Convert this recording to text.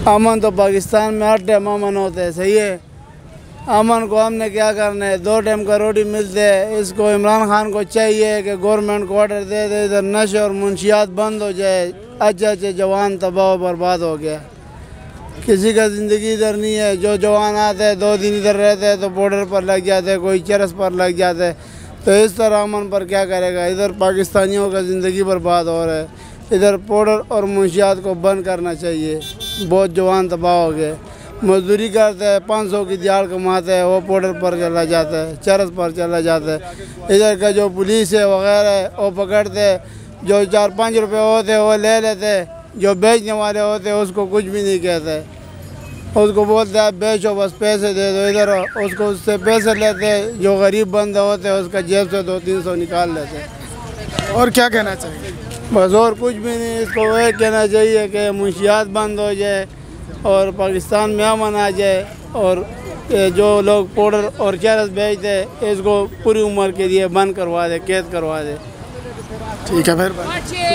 امن تو پاکستان میں ہر ٹائم امن ہوتا ہے، صحیح ہے۔ امن کو ہم نے کیا کرنا ہے، 2 ٹائم کا روٹی ملتے ہے۔ اس کو عمران خان کو چاہیے کہ گورنمنٹ کو آرڈر دے دے ادھر نشے اور منشیات بند ہو جائے۔ اچھے جوان تباہ و برباد ہو گیا، کسی کا زندگی ادھر نہیں ہے۔ جو جوان آتے ہیں 2 دن ادھر رہتے ہیں تو بارڈر پر لگ جاتے ہیں، کوئی چرس پر لگ جاتے ہیں۔ تو اس طرح امن پر کیا کرے گا؟ ادھر پاکستانیوں کا زندگی برباد ہو رہا ہے۔ ادھر پاؤڈر اور منشیات کو بند کرنا چاہیے، بہت جوان تباہ ہو گئے۔ مزدوری کرتے ہیں، 500 کی دیہاڑ کماتے ہیں، وہ پاؤڈر پر چلا جاتا ہے، چرس پر چلا جاتا ہے۔ ادھر کا جو پولیس ہے وغیرہ ہے وہ پکڑتے، جو 4-5 روپے ہوتے ہیں وہ لے لیتے، جو بیچنے والے ہوتے ہیں اس کو کچھ بھی نہیں کہتے، اس کو بولتے ہیں بیچو بس پیسے دے دو۔ ادھر اس کو اس سے پیسے لیتے، جو غریب بندے ہوتے ہیں اس کا جیب سے 200-300 نکال لیتے۔ اور کیا کہنا چاہیے؟ بس اور کچھ بھی نہیں، اس کو یہ کہنا چاہیے کہ منشیات بند ہو جائے اور پاکستان میں امن آ جائے، اور جو لوگ پاؤڈر اور چرس بیچتے اس کو پوری عمر کے لیے بند کروا دے، قید کروا دے۔ ٹھیک ہے، مہربانی۔